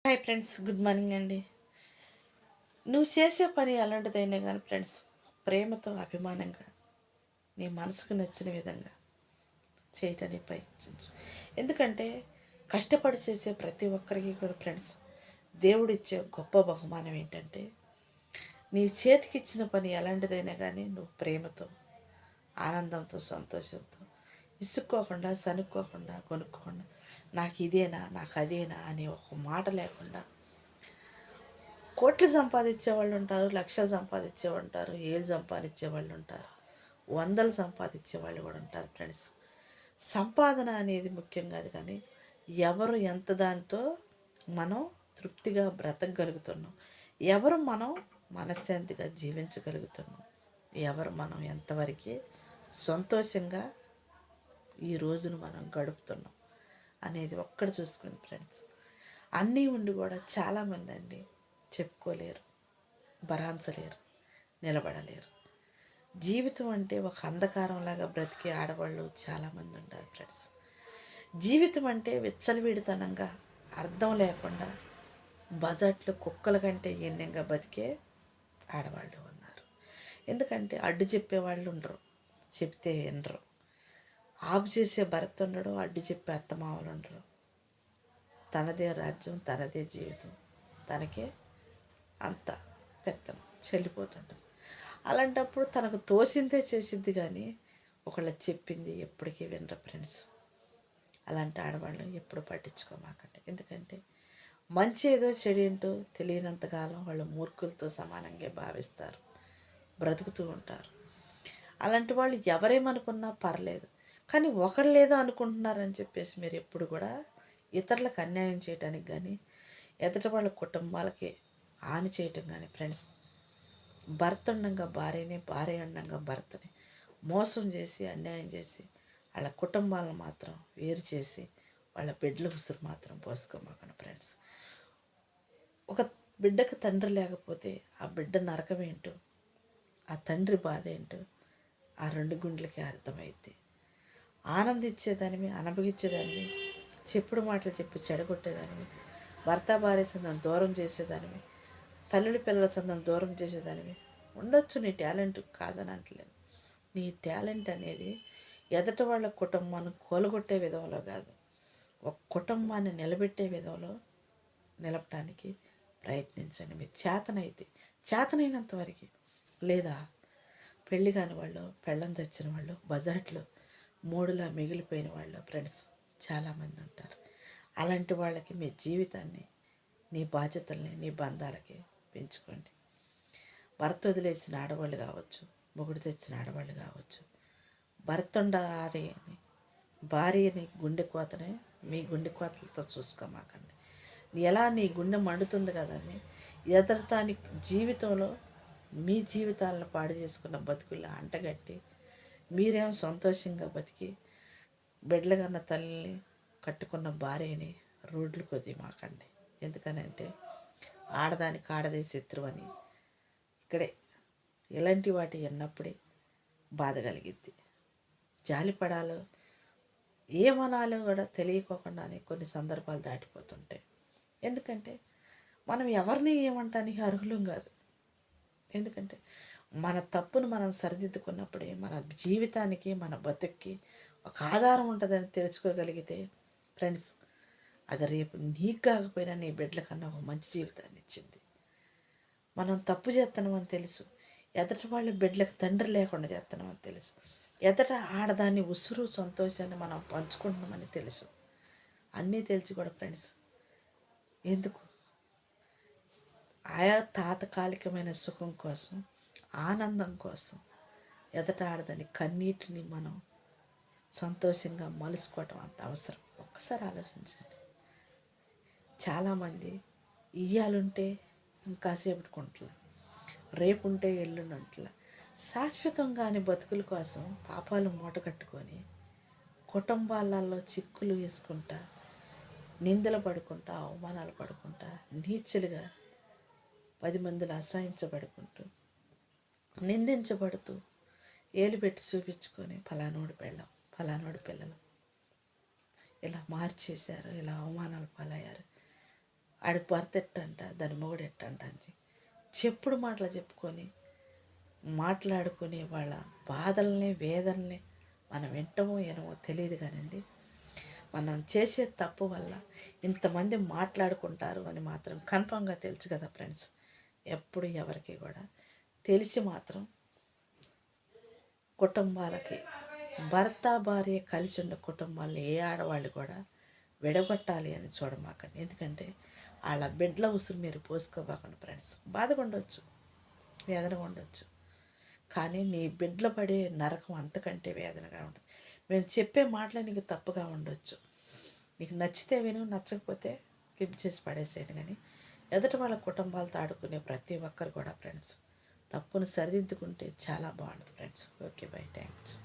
Hi friends, good morning అండి. నువ్వు చేసే పని ఎలాంటిదైనా కానీ ఫ్రెండ్స్, ప్రేమతో అభిమానంగా నీ మనసుకు నచ్చిన విధంగా చేయటానికి ప్రయత్నించు. ఎందుకంటే కష్టపడి చేసే ప్రతి ఒక్కరికి కూడా ఫ్రెండ్స్, దేవుడిచ్చే గొప్ప బహుమానం ఏంటంటే నీ చేతికిచ్చిన పని ఎలాంటిదైనా కానీ నువ్వు ప్రేమతో, ఆనందంతో, సంతోషంతో, ఇసుక్కోకుండా, సనుక్కోకుండా, కొనుక్కోకుండా నాకు ఇదేనా, నాకు అదేనా అనే ఒక మాట లేకుండా కోట్లు సంపాదించే వాళ్ళు ఉంటారు, లక్షలు సంపాదించే వాళ్ళు ఉంటారు, ఏళ్ళు సంపాదించే వాళ్ళు ఉంటారు, వందలు సంపాదించే వాళ్ళు కూడా ఉంటారు ఫ్రెండ్స్. సంపాదన అనేది ముఖ్యం కాదు, కానీ ఎవరు ఎంత దాంతో మనం తృప్తిగా బ్రతకగలుగుతున్నాం, ఎవరు మనం మనశ్శాంతిగా జీవించగలుగుతున్నాం, ఎవరు మనం ఎంతవరకు సంతోషంగా ఈ రోజును మనం గడుపుతున్నాం అనేది ఒక్కటి చూసుకోండి ఫ్రెండ్స్. అన్నీ ఉండి కూడా చాలామంది అండి చెప్పుకోలేరు, భరాంచలేరు, నిలబడలేరు. జీవితం అంటే ఒక అంధకారంలాగా బ్రతికే ఆడవాళ్ళు చాలామంది ఉంటారు ఫ్రెండ్స్. జీవితం అంటే విచ్చలవిడితనంగా అర్థం లేకుండా బజార్లో కుక్కల కంటే ఎన్నంగా బతికే ఆడవాళ్ళు ఉన్నారు. ఎందుకంటే అడ్డు చెప్పేవాళ్ళు ఉండరు, చెప్తే వినరు. ఆపు చేసే భర్త ఉండడు, అడ్డు చెప్పే అత్తమామలు ఉండరు. తనదే రాజ్యం, తనదే జీవితం, తనకే అంత పెత్తనం చెల్లిపోతుంటుంది. అలాంటప్పుడు తనకు తోసిందే చేసిద్ది, కానీ ఒకళ్ళ చెప్పింది ఎప్పటికీ వినరు ఫ్రెండ్స్. అలాంటి ఆడవాళ్ళు ఎప్పుడు పట్టించుకోమాకండి. ఎందుకంటే మంచి ఏదో చెడు ఏంటో తెలియనంతకాలం వాళ్ళు మూర్ఖులతో సమానంగా భావిస్తారు, బ్రతుకుతూ ఉంటారు. అలాంటి వాళ్ళు ఎవరేమనుకున్నా పర్లేదు, కానీ ఒకళ్ళు లేదో అనుకుంటున్నారని చెప్పేసి మీరు ఎప్పుడు కూడా ఇతరులకు అన్యాయం చేయడానికి కానీ ఎదుటి వాళ్ళ కుటుంబాలకి హాని చేయటం కానీ ఫ్రెండ్స్, భర్త ఉండంగా భార్యని, భార్య ఉండంగా భర్తని మోసం చేసి అన్యాయం చేసి వాళ్ళ కుటుంబాలను మాత్రం వేరు చేసి వాళ్ళ బిడ్డల ఉసురు మాత్రం పోసుకోమాకండి ఫ్రెండ్స్. ఒక బిడ్డకు తండ్రి లేకపోతే ఆ బిడ్డ నరకం ఏంటో, ఆ తండ్రి బాధ ఏంటో ఆ రెండు గుండెలకి అర్థమైద్ది. ఆనందించేదానివి, అనుభవించేదానివి, చెప్పుడు మాటలు చెప్పి చెడగొట్టేదానివి, భర్త భార్య సందం దూరం చేసేదానివి, తల్లుడి పిల్లల సందం దూరం చేసేదానివి ఉండొచ్చు. నీ టాలెంట్ కాదని అంటలేదు. నీ టాలెంట్ అనేది ఎదట వాళ్ళ కుటుంబాన్ని కూలగొట్టే విధంలో కాదు, ఒక కుటుంబాన్ని నిలబెట్టే విధంలో నిలపడానికి ప్రయత్నించండి. మీ చేతనైనంత వరకు. లేదా పెళ్ళి కాని వాళ్ళు, పెళ్ళం తెచ్చిన వాళ్ళు, బజార్లో మూడులా మిగిలిపోయిన వాళ్ళు ఫ్రెండ్స్ చాలామంది ఉంటారు. అలాంటి వాళ్ళకి మీ జీవితాన్ని, నీ బాధ్యతల్ని, నీ బంధాలకి పెంచుకోండి. భర్త వదిలేసిన ఆడవాళ్ళు కావచ్చు, మొగుడు తెచ్చిన ఆడవాళ్ళు కావచ్చు, భర్త ఉండాలి భార్యని గుండె కోతనే మీ గుండె కోతలతో చూసుకోమాకండి. ఎలా నీ గుండె మండుతుంది కదని ఎదరతాని జీవితంలో మీ జీవితాలను పాడు చేసుకున్న బతుకుల్లో అంటగట్టి మీరేమో సంతోషంగా బతికి బిడ్డలు కన్న తల్లిని, కట్టుకున్న భార్యని రోడ్లు మాకండి. ఎందుకనంటే ఆడదానికి ఆడదే శత్రువు అని ఇక్కడే ఇలాంటి వాటి ఎన్నప్పుడే బాధ కలిగిద్ది. జాలిపడాలో ఏమనాలో కూడా తెలియకోకుండానే కొన్ని సందర్భాలు దాటిపోతుంటాయి. ఎందుకంటే మనం ఎవరిని ఏమంటానికి అర్హులం కాదు. ఎందుకంటే మన తప్పును మనం సరిదిద్దుకున్నప్పుడే మన జీవితానికి, మన బతుక్కి ఒక ఆధారం ఉంటుందని తెలుసుకోగలిగితే ఫ్రెండ్స్, అది రేపు నీకు కాకపోయినా నీ బిడ్డల కన్నా ఒక మంచి జీవితాన్ని ఇచ్చింది. మనం తప్పు చేస్తున్నామని తెలుసు, ఎదటి వాళ్ళ బిడ్డలకు తండ్రి లేకుండా చేస్తున్నామని తెలుసు, ఎదట ఆడదాన్ని ఉసురు సంతోషాన్ని మనం పంచుకుంటున్నామని తెలుసు. అన్నీ తెలిసి కూడా ఫ్రెండ్స్ ఎందుకు ఆయా తాత్కాలికమైన సుఖం కోసం, ఆనందం కోసం ఎదట ఆడదాని కన్నీటిని మనం సంతోషంగా మలుసుకోవటం అంత అవసరం. ఒక్కసారి ఆలోచించండి. చాలామంది ఇయ్యాలుంటే ఇంకాసేపటికుంటలా, రేపు ఉంటే ఎల్లుండంటలా శాశ్వతం కాని బతుకుల కోసం పాపాలు మూట కట్టుకొని కుటుంబాలలో చిక్కులు వేసుకుంటా, నిందలు పడుకుంటా, అవమానాలు పడుకుంటా, నీచులుగా 10 మందిని అసహించబడుకుంటూ, నిందించబడుతూ, ఏలు పెట్టి చూపించుకొని ఫలానోడి పెళ్ళం, ఫలానోడి పిల్లలు ఇలా మార్చేశారు, ఇలా అవమానాలు పాలయ్యారు, ఆడి భర్త ఎట్టంట, దాని మొగుడు ఎట్టంట అని చెప్పుడు మాటలు చెప్పుకొని మాట్లాడుకుని వాళ్ళ బాధల్ని వేదనల్ని మనం వింటమో ఏమో తెలియదు కానండి, మనం చేసే తప్పు వల్ల ఇంతమంది మాట్లాడుకుంటారు అని మాత్రం కన్ఫామ్గా తెలుసు కదా ఫ్రెండ్స్. ఎప్పుడు ఎవరికి కూడా తెలిసి మాత్రం కుటుంబాలకి, భర్త భార్య కలిసి ఉన్న కుటుంబాల్లో ఏ ఆడవాళ్ళు కూడా విడగొట్టాలి అని చూడమాకండి. ఎందుకంటే వాళ్ళ బిడ్డల ఉసురు మీరు పోసుకోబాకండి ఫ్రెండ్స్. బాధగా ఉండొచ్చు, వేదనగా ఉండొచ్చు, కానీ నీ బిడ్డలు పడే నరకం అంతకంటే వేదనగా ఉంటుంది. మేము చెప్పే మాటలు నీకు తప్పుగా ఉండొచ్చు, నీకు నచ్చితే విను, నచ్చకపోతే క్లిప్ చేసి పడేసేయండి. కానీ ఎదుటి వాళ్ళ కుటుంబాలతో ఆడుకునే ప్రతి ఒక్కరు కూడా ఫ్రెండ్స్ తప్పును సరిదిద్దుకుంటే చాలా బాగుంటుంది ఫ్రెండ్స్. Okay, by, thanks.